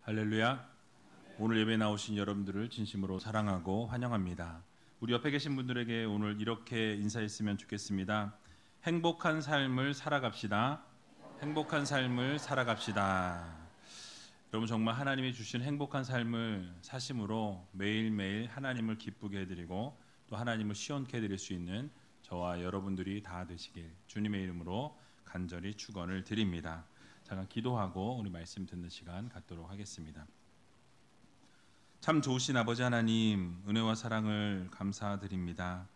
할렐루야. 오늘 예배에 나오신 여러분들을 진심으로 사랑하고 환영합니다. 우리 옆에 계신 분들에게 오늘 이렇게 인사했으면 좋겠습니다. 행복한 삶을 살아갑시다. 행복한 삶을 살아갑시다. 여러분, 정말 하나님이 주신 행복한 삶을 사심으로 매일매일 하나님을 기쁘게 해드리고 또 하나님을 시원케 해드릴 수 있는 저와 여러분들이 다 되시길 주님의 이름으로 간절히 축원을 드립니다. 잠깐 기도하고 우리 말씀 듣는 시간 갖도록 하겠습니다. 참 좋으신 아버지 하나님, 은혜와 사랑을 감사드립니다.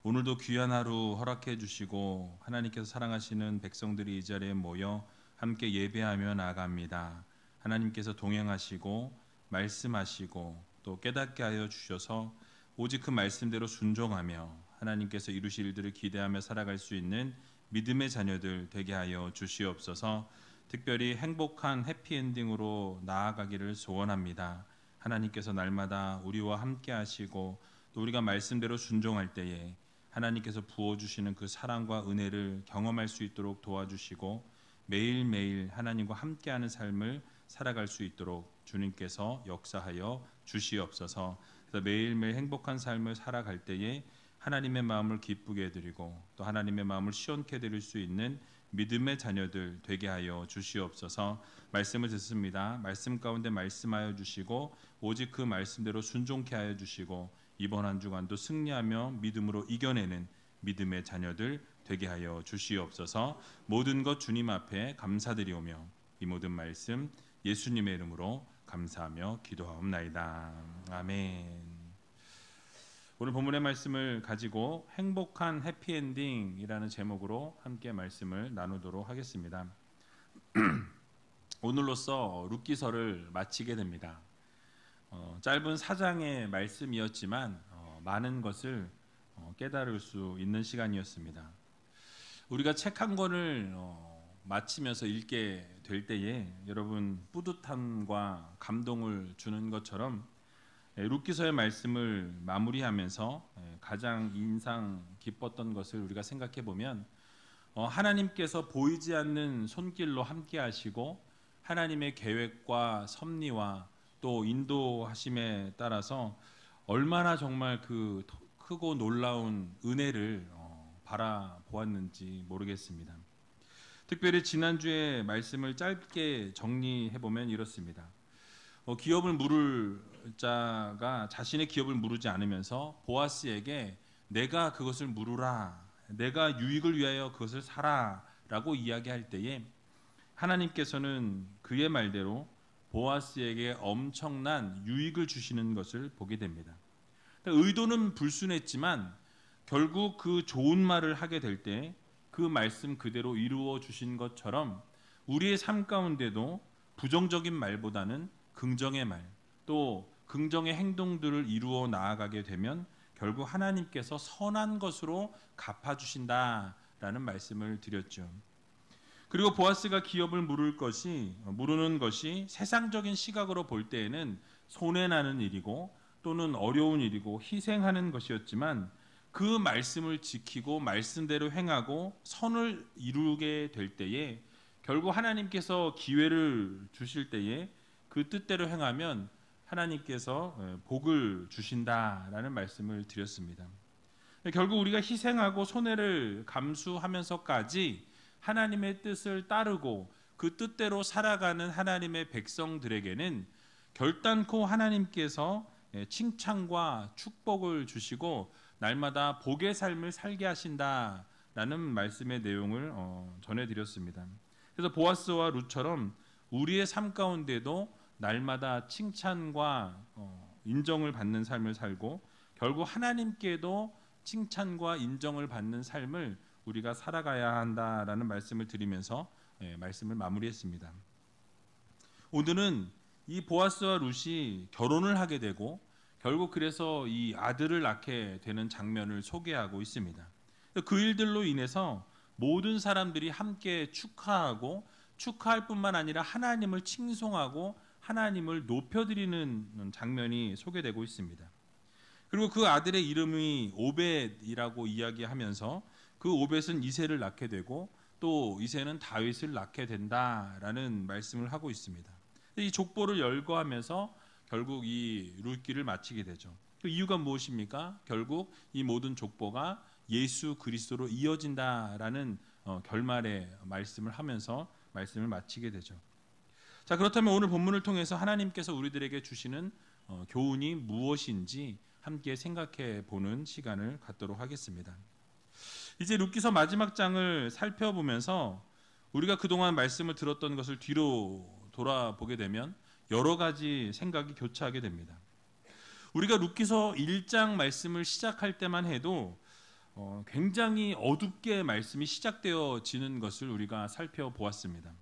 오늘도 귀한 하루 허락해 주시고 하나님께서 사랑하시는 백성들이 이 자리에 모여 함께 예배하며 나아갑니다. 하나님께서 동행하시고 말씀하시고 또 깨닫게 하여 주셔서 오직 그 말씀대로 순종하며 하나님께서 이루실 일들을 기대하며 살아갈 수 있는 믿음의 자녀들 되게 하여 주시옵소서. 특별히 행복한 해피엔딩으로 나아가기를 소원합니다. 하나님께서 날마다 우리와 함께 하시고 또 우리가 말씀대로 순종할 때에 하나님께서 부어주시는 그 사랑과 은혜를 경험할 수 있도록 도와주시고 매일매일 하나님과 함께하는 삶을 살아갈 수 있도록 주님께서 역사하여 주시옵소서. 그래서 매일매일 행복한 삶을 살아갈 때에 하나님의 마음을 기쁘게 해드리고 또 하나님의 마음을 시원케 해드릴 수 있는 믿음의 자녀들 되게 하여 주시옵소서. 말씀을 듣습니다. 말씀 가운데 말씀하여 주시고 오직 그 말씀대로 순종케 하여 주시고 이번 한 주간도 승리하며 믿음으로 이겨내는 믿음의 자녀들 되게 하여 주시옵소서. 모든 것 주님 앞에 감사드리오며 이 모든 말씀 예수님의 이름으로 감사하며 기도하옵나이다. 아멘. 오늘 본문의 말씀을 가지고 행복한 해피엔딩이라는 제목으로 함께 말씀을 나누도록 하겠습니다. 오늘로써 룻기서를 마치게 됩니다. 짧은 4장의 말씀이었지만 많은 것을 깨달을 수 있는 시간이었습니다. 우리가 책 한 권을 마치면서 읽게 될 때에 여러분 뿌듯함과 감동을 주는 것처럼 룻기서의 말씀을 마무리하면서 가장 인상 깊었던 것을 우리가 생각해 보면 하나님께서 보이지 않는 손길로 함께 하시고 하나님의 계획과 섭리와 또 인도하심에 따라서 얼마나 정말 그 크고 놀라운 은혜를 바라보았는지 모르겠습니다. 특별히 지난주에 말씀을 짧게 정리해 보면 이렇습니다. 기업을 물을 자가 자신의 기업을 물으지 않으면서 보아스에게 내가 그것을 물으라, 내가 유익을 위하여 그것을 사라 라고 이야기할 때에 하나님께서는 그의 말대로 보아스에게 엄청난 유익을 주시는 것을 보게 됩니다. 의도는 불순했지만 결국 그 좋은 말을 하게 될 때 그 말씀 그대로 이루어 주신 것처럼 우리의 삶 가운데도 부정적인 말보다는 긍정의 말, 또 긍정의 행동들을 이루어 나아가게 되면 결국 하나님께서 선한 것으로 갚아주신다라는 말씀을 드렸죠. 그리고 보아스가 기업을 무르는 것이 세상적인 시각으로 볼 때에는 손해나는 일이고 또는 어려운 일이고 희생하는 것이었지만 그 말씀을 지키고 말씀대로 행하고 선을 이루게 될 때에 결국 하나님께서 기회를 주실 때에 그 뜻대로 행하면 하나님께서 복을 주신다라는 말씀을 드렸습니다. 결국 우리가 희생하고 손해를 감수하면서까지 하나님의 뜻을 따르고 그 뜻대로 살아가는 하나님의 백성들에게는 결단코 하나님께서 칭찬과 축복을 주시고 날마다 복의 삶을 살게 하신다라는 말씀의 내용을 전해드렸습니다. 그래서 보아스와 룻처럼 우리의 삶 가운데도 날마다 칭찬과 인정을 받는 삶을 살고 결국 하나님께도 칭찬과 인정을 받는 삶을 우리가 살아가야 한다라는 말씀을 드리면서 말씀을 마무리했습니다. 오늘은 이 보아스와 룻이 결혼을 하게 되고 결국 그래서 이 아들을 낳게 되는 장면을 소개하고 있습니다. 그 일들로 인해서 모든 사람들이 함께 축하할 뿐만 아니라 하나님을 칭송하고 하나님을 높여드리는 장면이 소개되고 있습니다. 그리고 그 아들의 이름이 오벳이라고 이야기하면서 그 오벳은 이새를 낳게 되고 또 이새는 다윗을 낳게 된다라는 말씀을 하고 있습니다. 이 족보를 열거하면서 결국 이 룻기를 마치게 되죠. 그 이유가 무엇입니까? 결국 이 모든 족보가 예수 그리스도로 이어진다라는 결말의 말씀을 하면서 말씀을 마치게 되죠. 자, 그렇다면 오늘 본문을 통해서 하나님께서 우리들에게 주시는 교훈이 무엇인지 함께 생각해 보는 시간을 갖도록 하겠습니다. 이제 룻기서 마지막 장을 살펴보면서 우리가 그동안 말씀을 들었던 것을 뒤로 돌아보게 되면 여러 가지 생각이 교차하게 됩니다. 우리가 룻기서 1장 말씀을 시작할 때만 해도 굉장히 어둡게 말씀이 시작되어지는 것을 우리가 살펴보았습니다.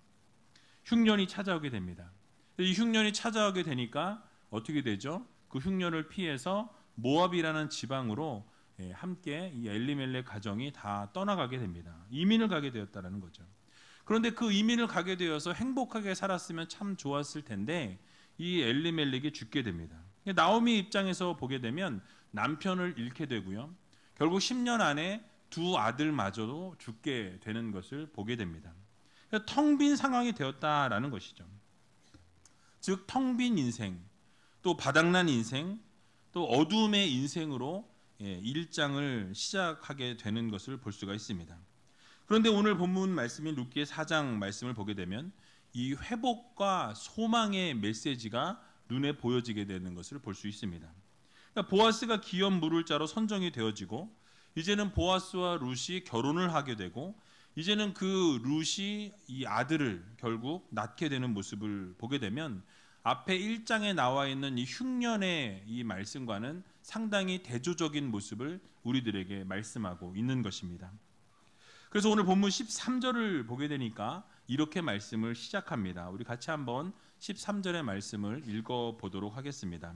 흉년이 찾아오게 됩니다. 이 흉년이 찾아오게 되니까 어떻게 되죠? 그 흉년을 피해서 모압이라는 지방으로 함께 이 엘리멜렉 가정이 다 떠나가게 됩니다. 이민을 가게 되었다는 거죠. 그런데 그 이민을 가게 되어서 행복하게 살았으면 참 좋았을 텐데 이 엘리멜렉이 죽게 됩니다. 나오미 입장에서 보게 되면 남편을 잃게 되고요. 결국 10년 안에 두 아들마저도 죽게 되는 것을 보게 됩니다. 텅 빈 상황이 되었다라는 것이죠. 즉 텅 빈 인생, 또 바닥난 인생, 또 어둠의 인생으로 1장을 시작하게 되는 것을 볼 수가 있습니다. 그런데 오늘 본문 말씀인 룻기의 4장 말씀을 보게 되면 이 회복과 소망의 메시지가 눈에 보여지게 되는 것을 볼 수 있습니다. 그러니까 보아스가 기업 물을 자로 선정이 되어지고 이제는 보아스와 룻이 결혼을 하게 되고 이제는 그 룻이 이 아들을 결국 낳게 되는 모습을 보게 되면 앞에 1장에 나와 있는 이 흉년의 이 말씀과는 상당히 대조적인 모습을 우리들에게 말씀하고 있는 것입니다. 그래서 오늘 본문 13절을 보게 되니까 이렇게 말씀을 시작합니다. 우리 같이 한번 13절의 말씀을 읽어보도록 하겠습니다.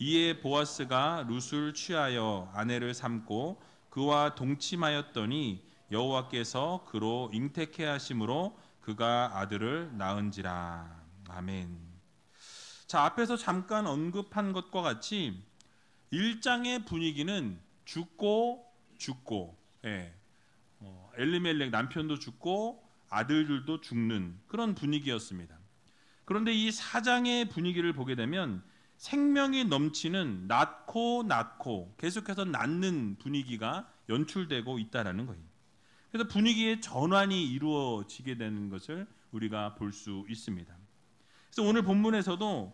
이에 보아스가 룻을 취하여 아내를 삼고 그와 동침하였더니 여호와께서 그로 잉태케 하심으로 그가 아들을 낳은지라. 아멘. 자, 앞에서 잠깐 언급한 것과 같이 1장의 분위기는 죽고 엘리멜렉 남편도 죽고 아들들도 죽는 그런 분위기였습니다. 그런데 이 4장의 분위기를 보게 되면 생명이 넘치는 낳고 계속해서 낳는 분위기가 연출되고 있다라는 거예요. 그래서 분위기의 전환이 이루어지게 되는 것을 우리가 볼 수 있습니다. 그래서 오늘 본문에서도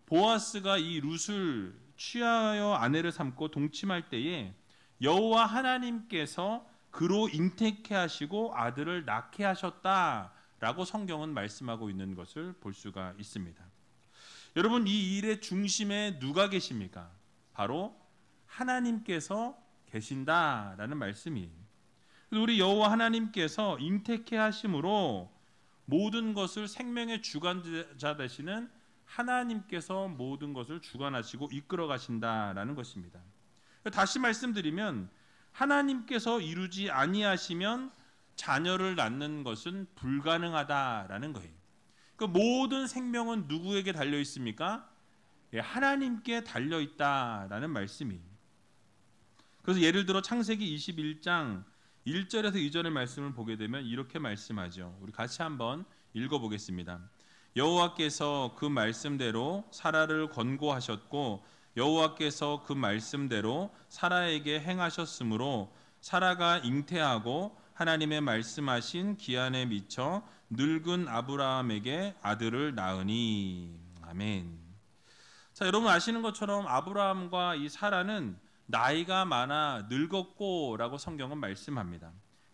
보아스가 이 룻을 취하여 아내를 삼고 동침할 때에 여호와 하나님께서 그로 잉태케 하시고 아들을 낳게 하셨다라고 성경은 말씀하고 있는 것을 볼 수가 있습니다. 여러분, 이 일의 중심에 누가 계십니까? 바로 하나님께서 계신다라는 말씀이에요. 우리 여호와 하나님께서 잉태케 하심으로 모든 것을 생명의 주관자 되시는 하나님께서 모든 것을 주관하시고 이끌어 가신다라는 것입니다. 다시 말씀드리면 하나님께서 이루지 아니하시면 자녀를 낳는 것은 불가능하다라는 거예요. 그 모든 생명은 누구에게 달려 있습니까? 하나님께 달려 있다라는 말씀이에요. 그래서 예를 들어 창세기 21장 1절에서 2절의 말씀을 보게 되면 이렇게 말씀하죠. 우리 같이 한번 읽어보겠습니다. 여호와께서 그 말씀대로 사라를 권고하셨고 여호와께서 그 말씀대로 사라에게 행하셨으므로 사라가 잉태하고 하나님의 말씀하신 기한에 미쳐 늙은 아브라함에게 아들을 낳으니. 아멘. 자, 여러분 아시는 것처럼 아브라함과 이 사라는 나이가 많아 늙었고라고 성경은 말씀합니다.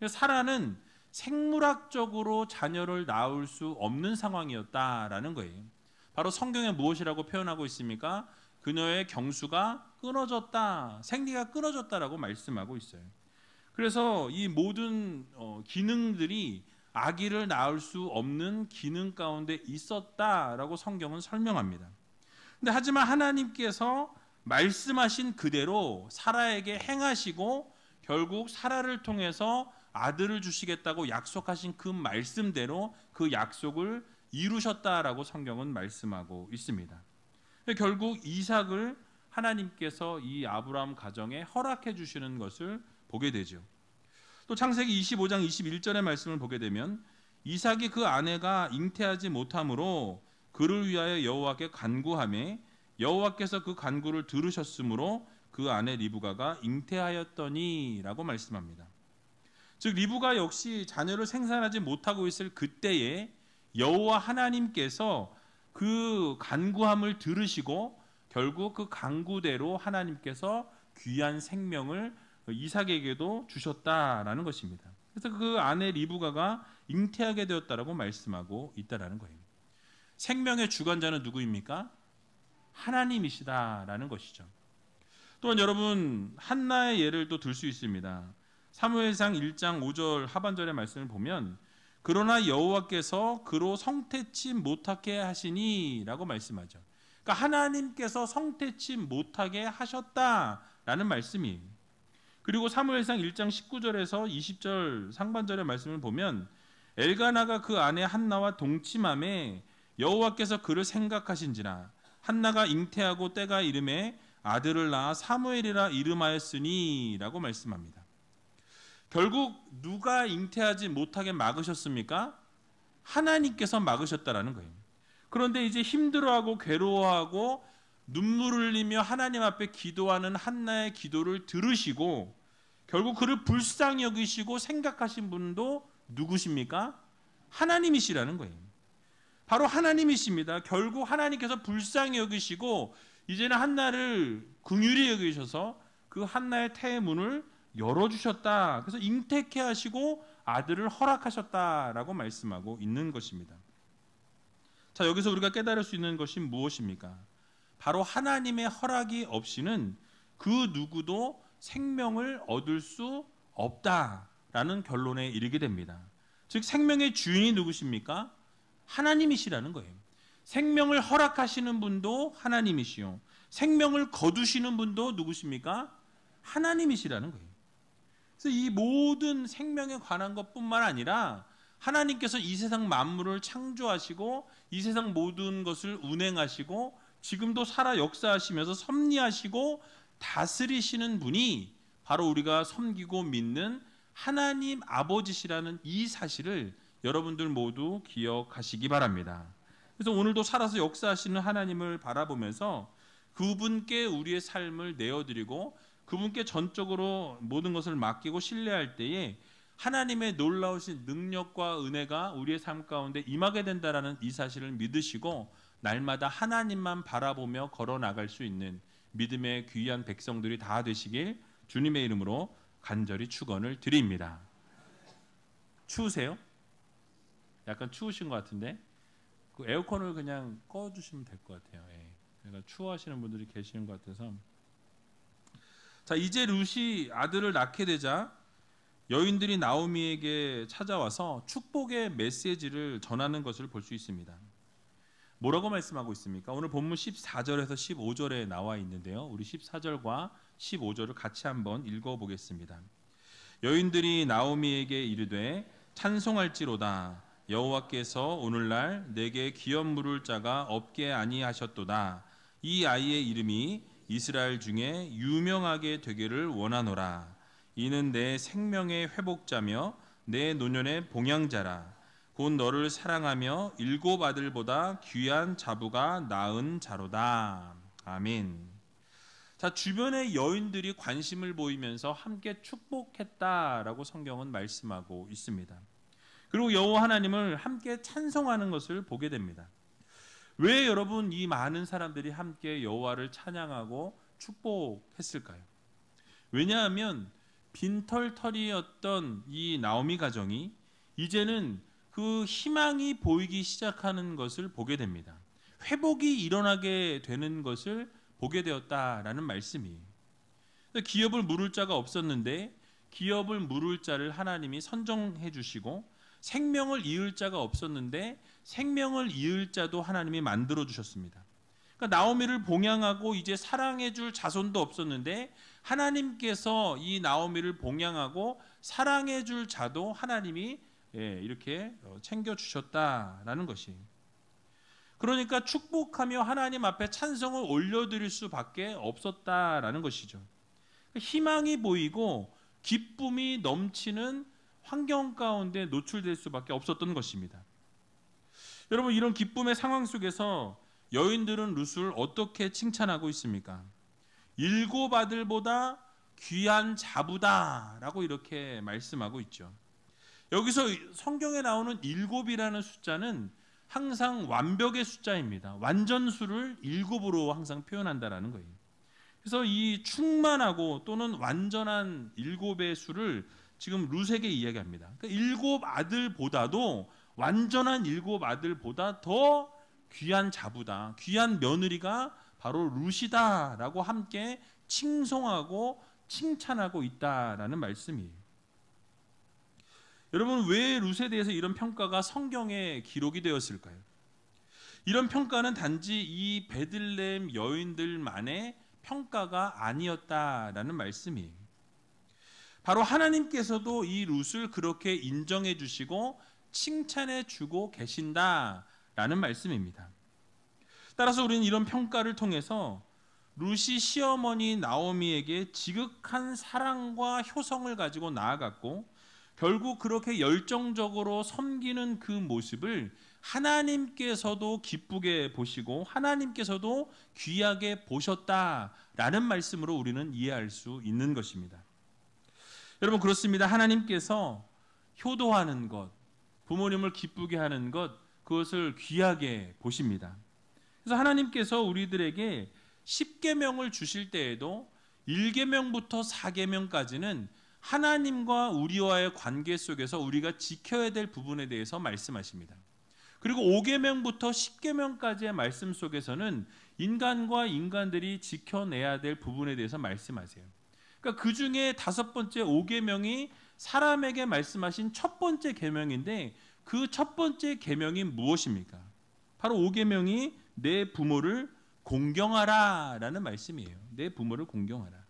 사라는 생물학적으로 자녀를 낳을 수 없는 상황이었다라는 거예요. 바로 성경에 무엇이라고 표현하고 있습니까? 그녀의 경수가 끊어졌다, 생리가 끊어졌다라고 말씀하고 있어요. 그래서 이 모든 기능들이 아기를 낳을 수 없는 기능 가운데 있었다라고 성경은 설명합니다. 근데 하지만 하나님께서 말씀하신 그대로 사라에게 행하시고 결국 사라를 통해서 아들을 주시겠다고 약속하신 그 말씀대로 그 약속을 이루셨다라고 성경은 말씀하고 있습니다. 결국 이삭을 하나님께서 이 아브라함 가정에 허락해 주시는 것을 보게 되죠. 또 창세기 25장 21절의 말씀을 보게 되면 이삭이 그 아내가 잉태하지 못하므로 그를 위하여 여호와께 간구하매 여호와께서 그 간구를 들으셨으므로 그 아내 리브가가 잉태하였더니라고 말씀합니다. 즉 리브가 역시 자녀를 생산하지 못하고 있을 그때에 여호와 하나님께서 그 간구함을 들으시고 결국 그 간구대로 하나님께서 귀한 생명을 이삭에게도 주셨다라는 것입니다. 그래서 그 아내 리브가가 잉태하게 되었다라고 말씀하고 있다라는 거예요. 생명의 주관자는 누구입니까? 하나님이시다라는 것이죠. 또한 여러분 한나의 예를 또 들 수 있습니다. 사무엘상 1장 5절 하반절의 말씀을 보면 그러나 여호와께서 그로 성태치 못하게 하시니라고 말씀하죠. 그러니까 하나님께서 성태치 못하게 하셨다라는 말씀이에요. 그리고 사무엘상 1장 19절에서 20절 상반절의 말씀을 보면 엘가나가 그 아내 한나와 동침함에 여호와께서 그를 생각하신지라 한나가 잉태하고 때가 이름에 아들을 낳아 사무엘이라 이름하였으니라고 말씀합니다. 결국 누가 잉태하지 못하게 막으셨습니까? 하나님께서 막으셨다라는 거예요. 그런데 이제 힘들어하고 괴로워하고 눈물을 흘리며 하나님 앞에 기도하는 한나의 기도를 들으시고 결국 그를 불쌍히 여기시고 생각하신 분도 누구십니까? 하나님이시라는 거예요. 바로 하나님이십니다. 결국 하나님께서 불쌍히 여기시고 이제는 한나를 긍휼히 여기셔서 그 한나의 태의 문을 열어주셨다. 그래서 잉태케 하시고 아들을 허락하셨다라고 말씀하고 있는 것입니다. 자, 여기서 우리가 깨달을 수 있는 것이 무엇입니까? 바로 하나님의 허락이 없이는 그 누구도 생명을 얻을 수 없다라는 결론에 이르게 됩니다. 즉 생명의 주인이 누구십니까? 하나님이시라는 거예요. 생명을 허락하시는 분도 하나님이시요. 생명을 거두시는 분도 누구십니까? 하나님이시라는 거예요. 그래서 이 모든 생명에 관한 것뿐만 아니라 하나님께서 이 세상 만물을 창조하시고 이 세상 모든 것을 운행하시고 지금도 살아 역사하시면서 섭리하시고 다스리시는 분이 바로 우리가 섬기고 믿는 하나님 아버지시라는 이 사실을 여러분들 모두 기억하시기 바랍니다. 그래서 오늘도 살아서 역사하시는 하나님을 바라보면서 그분께 우리의 삶을 내어드리고 그분께 전적으로 모든 것을 맡기고 신뢰할 때에 하나님의 놀라우신 능력과 은혜가 우리의 삶 가운데 임하게 된다라는 이 사실을 믿으시고 날마다 하나님만 바라보며 걸어나갈 수 있는 믿음의 귀한 백성들이 다 되시길 주님의 이름으로 간절히 축원을 드립니다. 추우세요? 약간 추우신 것 같은데 그 에어컨을 그냥 꺼주시면 될 것 같아요. 예. 그러니까 추워하시는 분들이 계시는 것 같아서. 자, 이제 룻이 아들을 낳게 되자 여인들이 나오미에게 찾아와서 축복의 메시지를 전하는 것을 볼 수 있습니다. 뭐라고 말씀하고 있습니까? 오늘 본문 14절에서 15절에 나와 있는데요. 우리 14절과 15절을 같이 한번 읽어보겠습니다. 여인들이 나오미에게 이르되 찬송할지로다 여호와께서 오늘날 내게 기업 물을 자가 없게 아니하셨도다. 이 아이의 이름이 이스라엘 중에 유명하게 되기를 원하노라. 이는 내 생명의 회복자며 내 노년의 봉양자라. 곧 너를 사랑하며 일곱 아들보다 귀한 자부가 낳은 자로다. 아멘. 자, 주변의 여인들이 관심을 보이면서 함께 축복했다라고 성경은 말씀하고 있습니다. 그리고 여호와 하나님을 함께 찬송하는 것을 보게 됩니다. 왜 여러분 이 많은 사람들이 함께 여호와를 찬양하고 축복했을까요? 왜냐하면 빈털터리였던 이 나오미 가정이 이제는 그 희망이 보이기 시작하는 것을 보게 됩니다. 회복이 일어나게 되는 것을 보게 되었다라는 말씀이에요. 기업을 물을 자가 없었는데 기업을 물을 자를 하나님이 선정해 주시고 생명을 이을 자가 없었는데 생명을 이을 자도 하나님이 만들어 주셨습니다. 그러니까 나오미를 봉양하고 이제 사랑해 줄 자손도 없었는데 하나님께서 이 나오미를 봉양하고 사랑해 줄 자도 하나님이 이렇게 챙겨 주셨다라는 것이. 그러니까 축복하며 하나님 앞에 찬송을 올려드릴 수밖에 없었다라는 것이죠. 희망이 보이고 기쁨이 넘치는 환경 가운데 노출될 수밖에 없었던 것입니다. 여러분, 이런 기쁨의 상황 속에서 여인들은 룻을 어떻게 칭찬하고 있습니까? 일곱 아들보다 귀한 자부다라고 이렇게 말씀하고 있죠. 여기서 성경에 나오는 일곱이라는 숫자는 항상 완벽의 숫자입니다. 완전수를 일곱으로 항상 표현한다라는 거예요. 그래서 이 충만하고 또는 완전한 일곱의 수를 지금 룻에게 이야기합니다. 그러니까 일곱 아들보다도 완전한 일곱 아들보다 더 귀한 자부다, 귀한 며느리가 바로 룻이다라고 함께 칭송하고 칭찬하고 있다라는 말씀이에요. 여러분, 왜 룻에 대해서 이런 평가가 성경에 기록이 되었을까요? 이런 평가는 단지 이 베들레헴 여인들만의 평가가 아니었다라는 말씀이에요. 바로 하나님께서도 이 룻을 그렇게 인정해 주시고 칭찬해 주고 계신다라는 말씀입니다. 따라서 우리는 이런 평가를 통해서 룻이 시어머니 나오미에게 지극한 사랑과 효성을 가지고 나아갔고 결국 그렇게 열정적으로 섬기는 그 모습을 하나님께서도 기쁘게 보시고 하나님께서도 귀하게 보셨다라는 말씀으로 우리는 이해할 수 있는 것입니다. 여러분, 그렇습니다. 하나님께서 효도하는 것, 부모님을 기쁘게 하는 것, 그것을 귀하게 보십니다. 그래서 하나님께서 우리들에게 10계명을 주실 때에도 1계명부터 4계명까지는 하나님과 우리와의 관계 속에서 우리가 지켜야 될 부분에 대해서 말씀하십니다. 그리고 5계명부터 10계명까지의 말씀 속에서는 인간과 인간들이 지켜내야 될 부분에 대해서 말씀하세요. 그러니까 그 중에 5번째 5계명이 사람에게 말씀하신 첫 번째 계명인데 그 첫 번째 계명이 무엇입니까? 바로 5계명이 내 부모를 공경하라 라는 말씀이에요. 내 부모를 공경하라.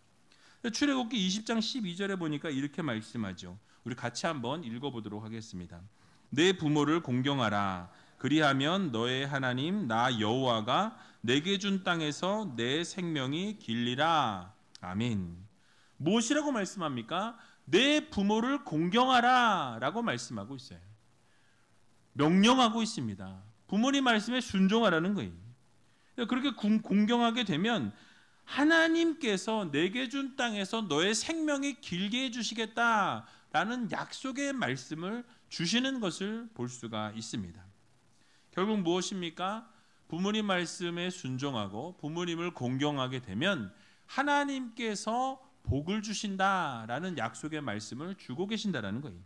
출애굽기 20장 12절에 보니까 이렇게 말씀하죠. 우리 같이 한번 읽어보도록 하겠습니다. 내 부모를 공경하라. 그리하면 너의 하나님 나 여호와가 내게 준 땅에서 내 생명이 길리라. 아멘. 무엇이라고 말씀합니까? 내 부모를 공경하라 라고 말씀하고 있어요. 명령하고 있습니다. 부모님 말씀에 순종하라는 거예요. 그렇게 공경하게 되면 하나님께서 내게 준 땅에서 너의 생명이 길게 해주시겠다라는 약속의 말씀을 주시는 것을 볼 수가 있습니다. 결국 무엇입니까? 부모님 말씀에 순종하고 부모님을 공경하게 되면 하나님께서 복을 주신다라는 약속의 말씀을 주고 계신다라는 거예요.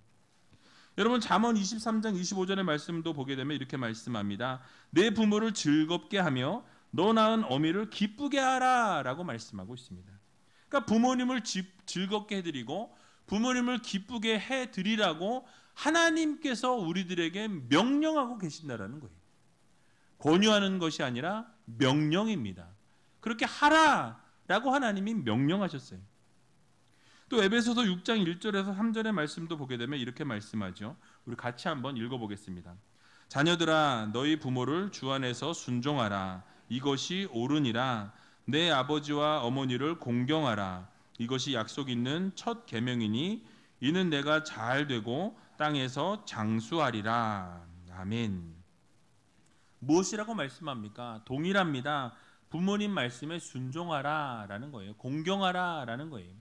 여러분, 잠언 23장 25절의 말씀도 보게 되면 이렇게 말씀합니다. 내 부모를 즐겁게 하며 너 낳은 어미를 기쁘게 하라 라고 말씀하고 있습니다. 그러니까 부모님을 즐겁게 해드리고 부모님을 기쁘게 해드리라고 하나님께서 우리들에게 명령하고 계신다라는 거예요. 권유하는 것이 아니라 명령입니다. 그렇게 하라 라고 하나님이 명령하셨어요. 또 에베소서 6장 1절에서 3절의 말씀도 보게 되면 이렇게 말씀하죠. 우리 같이 한번 읽어보겠습니다. 자녀들아 너희 부모를 주 안에서 순종하라. 이것이 옳으니라. 내 아버지와 어머니를 공경하라. 이것이 약속 있는 첫 계명이니 이는 내가 잘 되고 땅에서 장수하리라. 아멘. 무엇이라고 말씀합니까? 동일합니다. 부모님 말씀에 순종하라 라는 거예요. 공경하라 라는 거예요.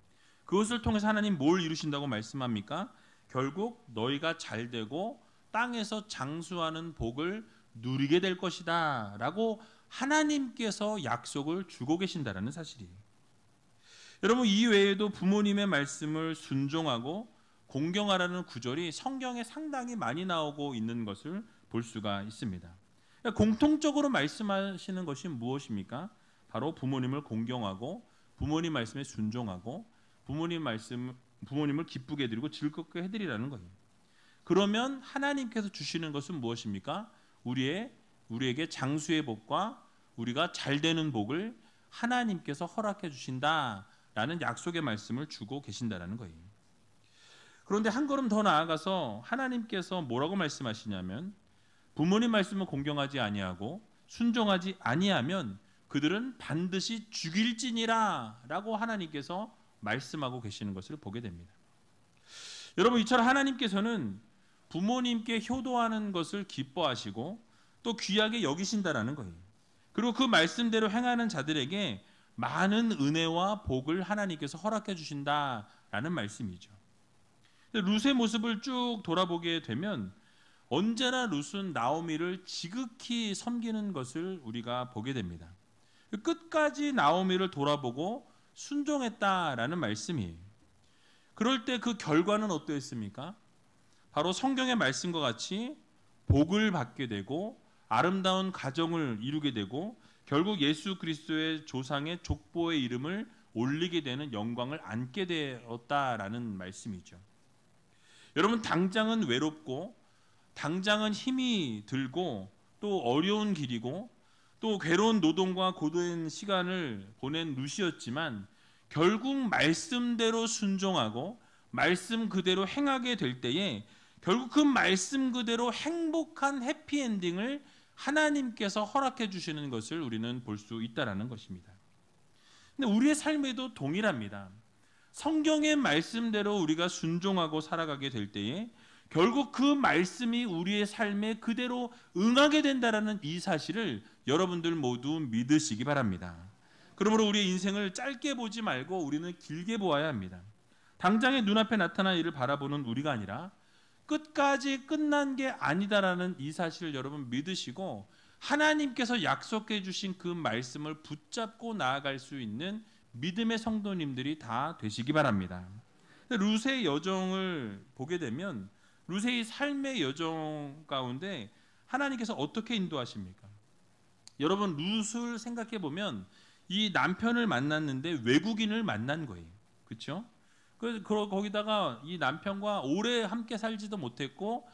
그것을 통해서 하나님 뭘 이루신다고 말씀합니까? 결국 너희가 잘 되고 땅에서 장수하는 복을 누리게 될 것이다 라고 하나님께서 약속을 주고 계신다라는 사실이에요. 여러분, 이 외에도 부모님의 말씀을 순종하고 공경하라는 구절이 성경에 상당히 많이 나오고 있는 것을 볼 수가 있습니다. 그러니까 공통적으로 말씀하시는 것이 무엇입니까? 바로 부모님을 공경하고 부모님 말씀에 순종하고 부모님을 기쁘게 해드리고 즐겁게 해드리라는 거예요. 그러면 하나님께서 주시는 것은 무엇입니까? 우리에게 장수의 복과 우리가 잘 되는 복을 하나님께서 허락해 주신다라는 약속의 말씀을 주고 계신다라는 거예요. 그런데 한 걸음 더 나아가서 하나님께서 뭐라고 말씀하시냐면 부모님 말씀을 공경하지 아니하고 순종하지 아니하면 그들은 반드시 죽일지니라 라고 하나님께서 말씀하고 계시는 것을 보게 됩니다. 여러분, 이처럼 하나님께서는 부모님께 효도하는 것을 기뻐하시고 또 귀하게 여기신다라는 거예요. 그리고 그 말씀대로 행하는 자들에게 많은 은혜와 복을 하나님께서 허락해 주신다라는 말씀이죠. 룻의 모습을 쭉 돌아보게 되면 언제나 룻은 나오미를 지극히 섬기는 것을 우리가 보게 됩니다. 끝까지 나오미를 돌아보고 순종했다라는 말씀이에요. 그럴 때 그 결과는 어떠했습니까? 바로 성경의 말씀과 같이 복을 받게 되고 아름다운 가정을 이루게 되고 결국 예수 그리스도의 조상의 족보의 이름을 올리게 되는 영광을 안게 되었다라는 말씀이죠. 여러분, 당장은 외롭고 당장은 힘이 들고 또 어려운 길이고 또 괴로운 노동과 고된 시간을 보낸 룻이었지만 결국 말씀대로 순종하고 말씀 그대로 행하게 될 때에 결국 그 말씀 그대로 행복한 해피엔딩을 하나님께서 허락해 주시는 것을 우리는 볼 수 있다는 것입니다. 근데 우리의 삶에도 동일합니다. 성경의 말씀대로 우리가 순종하고 살아가게 될 때에 결국 그 말씀이 우리의 삶에 그대로 응하게 된다는 이 사실을 여러분들 모두 믿으시기 바랍니다. 그러므로 우리의 인생을 짧게 보지 말고 우리는 길게 보아야 합니다. 당장의 눈앞에 나타난 일을 바라보는 우리가 아니라 끝까지 끝난 게 아니다라는 이 사실을 여러분 믿으시고 하나님께서 약속해 주신 그 말씀을 붙잡고 나아갈 수 있는 믿음의 성도님들이 다 되시기 바랍니다. 룻의 여정을 보게 되면 룻의 삶의 여정 가운데 하나님께서 어떻게 인도하십니까? 여러분, 룻을 생각해 보면 이 남편을 만났는데 외국인을 만난 거예요. 그렇죠? 거기다가 이 남편과 오래 함께 살지도 못했고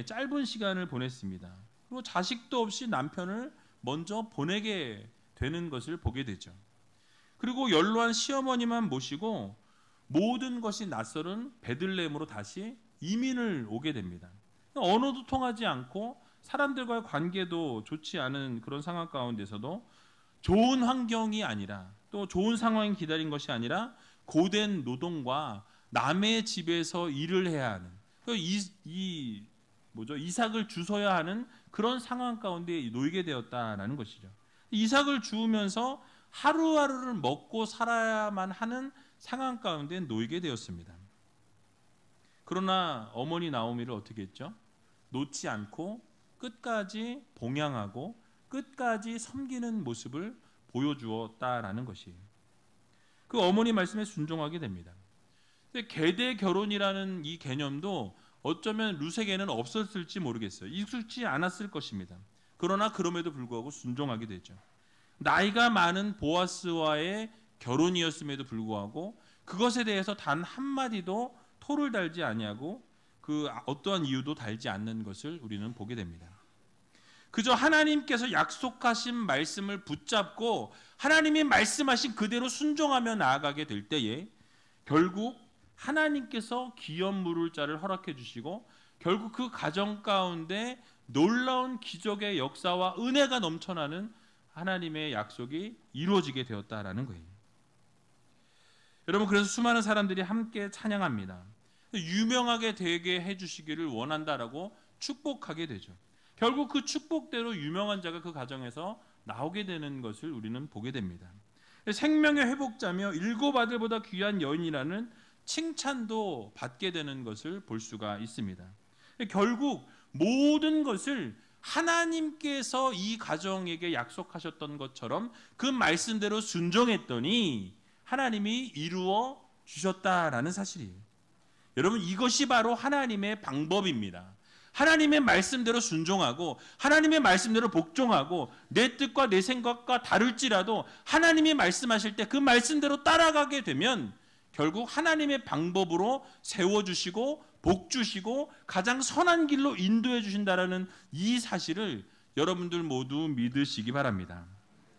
짧은 시간을 보냈습니다. 그리고 자식도 없이 남편을 먼저 보내게 되는 것을 보게 되죠. 그리고 연로한 시어머니만 모시고 모든 것이 낯설은 베들레헴으로 다시 이민을 오게 됩니다. 언어도 통하지 않고 사람들과의 관계도 좋지 않은 그런 상황 가운데서도 좋은 환경이 아니라 또 좋은 상황이 기다린 것이 아니라 고된 노동과 남의 집에서 일을 해야 하는 이삭을 주서야 하는 그런 상황 가운데 놓이게 되었다라는 것이죠. 이삭을 주우면서 하루하루를 먹고 살아야만 하는 상황 가운데 놓이게 되었습니다. 그러나 어머니 나오미를 어떻게 했죠? 놓지 않고 끝까지 봉양하고 끝까지 섬기는 모습을 보여주었다라는 것이에요. 그 어머니 말씀에 순종하게 됩니다. 근데 계대 결혼이라는 이 개념도 어쩌면 룻에게는 없었을지 모르겠어요. 익숙지 않았을 것입니다. 그러나 그럼에도 불구하고 순종하게 되죠. 나이가 많은 보아스와의 결혼이었음에도 불구하고 그것에 대해서 단 한마디도 토를 달지 아니하고 그 어떠한 이유도 달지 않는 것을 우리는 보게 됩니다. 그저 하나님께서 약속하신 말씀을 붙잡고 하나님이 말씀하신 그대로 순종하며 나아가게 될 때에 결국 하나님께서 기업 물을 자를 허락해 주시고 결국 그 가정 가운데 놀라운 기적의 역사와 은혜가 넘쳐나는 하나님의 약속이 이루어지게 되었다라는 거예요. 여러분, 그래서 수많은 사람들이 함께 찬양합니다. 유명하게 되게 해주시기를 원한다라고 축복하게 되죠. 결국 그 축복대로 유명한 자가 그 가정에서 나오게 되는 것을 우리는 보게 됩니다. 생명의 회복자며 일곱 아들보다 귀한 여인이라는 칭찬도 받게 되는 것을 볼 수가 있습니다. 결국 모든 것을 하나님께서 이 가정에게 약속하셨던 것처럼 그 말씀대로 순종했더니 하나님이 이루어 주셨다라는 사실이에요. 여러분, 이것이 바로 하나님의 방법입니다. 하나님의 말씀대로 순종하고 하나님의 말씀대로 복종하고 내 뜻과 내 생각과 다를지라도 하나님이 말씀하실 때 그 말씀대로 따라가게 되면 결국 하나님의 방법으로 세워주시고 복주시고 가장 선한 길로 인도해 주신다라는 이 사실을 여러분들 모두 믿으시기 바랍니다.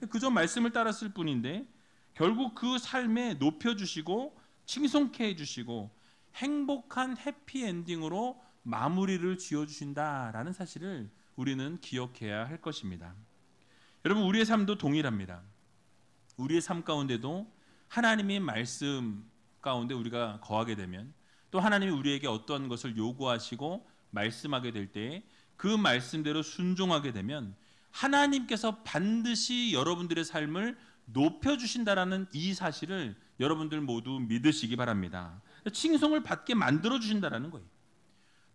그저 말씀을 따랐을 뿐인데 결국 그 삶에 높여주시고 칭송케 해주시고 행복한 해피엔딩으로 마무리를 지어주신다라는 사실을 우리는 기억해야 할 것입니다. 여러분, 우리의 삶도 동일합니다. 우리의 삶 가운데도 하나님의 말씀 가운데 우리가 거하게 되면 또 하나님이 우리에게 어떠한 것을 요구하시고 말씀하게 될 때에 그 말씀대로 순종하게 되면 하나님께서 반드시 여러분들의 삶을 높여주신다라는 이 사실을 여러분들 모두 믿으시기 바랍니다. 칭송을 받게 만들어주신다라는 거예요.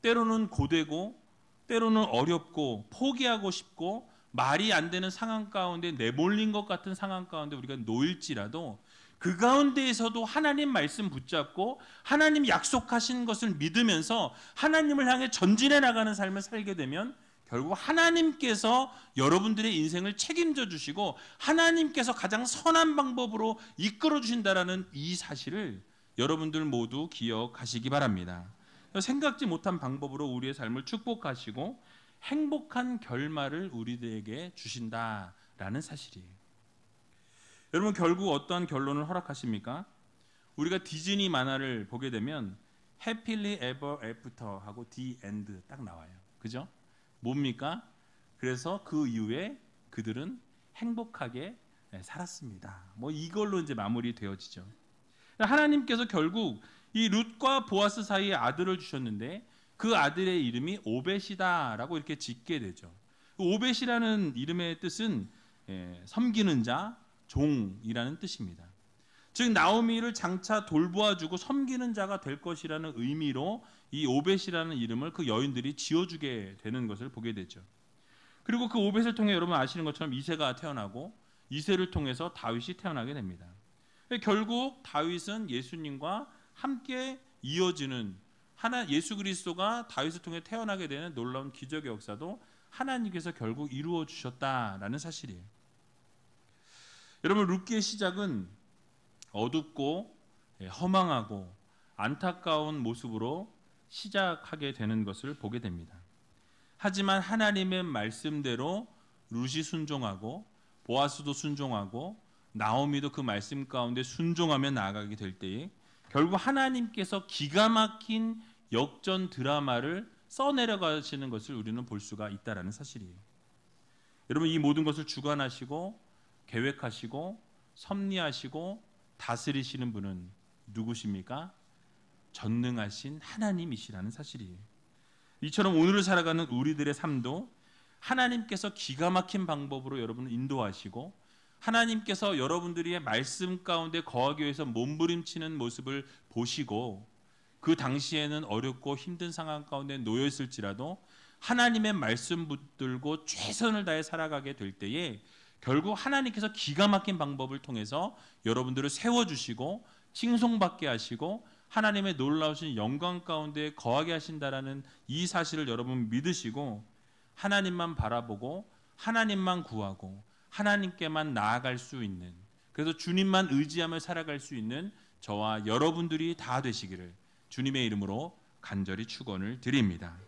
때로는 고되고 때로는 어렵고 포기하고 싶고 말이 안 되는 상황 가운데 내몰린 것 같은 상황 가운데 우리가 놓일지라도 그 가운데에서도 하나님 말씀 붙잡고 하나님 약속하신 것을 믿으면서 하나님을 향해 전진해 나가는 삶을 살게 되면 결국 하나님께서 여러분들의 인생을 책임져 주시고 하나님께서 가장 선한 방법으로 이끌어 주신다라는 이 사실을 여러분들 모두 기억하시기 바랍니다. 생각지 못한 방법으로 우리의 삶을 축복하시고 행복한 결말을 우리들에게 주신다라는 사실이에요. 여러분, 결국 어떠한 결론을 허락하십니까? 우리가 디즈니 만화를 보게 되면 Happily Ever After 하고 The End 딱 나와요. 그죠? 뭡니까? 그래서 그 이후에 그들은 행복하게 살았습니다. 뭐 이걸로 이제 마무리되어지죠. 하나님께서 결국 이 룻과 보아스 사이에 아들을 주셨는데 그 아들의 이름이 오벳이다라고 이렇게 짓게 되죠. 오벳이라는 이름의 뜻은 섬기는 자, 종이라는 뜻입니다. 즉 나오미를 장차 돌보아주고 섬기는 자가 될 것이라는 의미로 이 오벳이라는 이름을 그 여인들이 지어주게 되는 것을 보게 되죠. 그리고 그 오벳을 통해 여러분 아시는 것처럼 이새가 태어나고 이새를 통해서 다윗이 태어나게 됩니다. 결국 다윗은 예수님과 함께 이어지는 예수 그리스도가 다윗을 통해 태어나게 되는 놀라운 기적의 역사도 하나님께서 결국 이루어 주셨다라는 사실이에요. 여러분, 룻기의 시작은 어둡고 허망하고 안타까운 모습으로 시작하게 되는 것을 보게 됩니다. 하지만 하나님의 말씀대로 룻이 순종하고 보아스도 순종하고 나오미도 그 말씀 가운데 순종하며 나아가게 될 때에 결국 하나님께서 기가 막힌 역전 드라마를 써내려가시는 것을 우리는 볼 수가 있다는 사실이에요. 여러분, 이 모든 것을 주관하시고 계획하시고 섭리하시고 다스리시는 분은 누구십니까? 전능하신 하나님이시라는 사실이에요. 이처럼 오늘을 살아가는 우리들의 삶도 하나님께서 기가 막힌 방법으로 여러분을 인도하시고 하나님께서 여러분들의 말씀 가운데 거하기 위해서 몸부림치는 모습을 보시고 그 당시에는 어렵고 힘든 상황 가운데 놓여 있을지라도 하나님의 말씀 붙들고 최선을 다해 살아가게 될 때에 결국 하나님께서 기가 막힌 방법을 통해서 여러분들을 세워주시고 칭송받게 하시고 하나님의 놀라우신 영광 가운데 거하게 하신다라는 이 사실을 여러분 믿으시고 하나님만 바라보고 하나님만 구하고 하나님께만 나아갈 수 있는, 그래서 주님만 의지하며 살아갈 수 있는 저와 여러분들이 다 되시기를 주님의 이름으로 간절히 축원을 드립니다.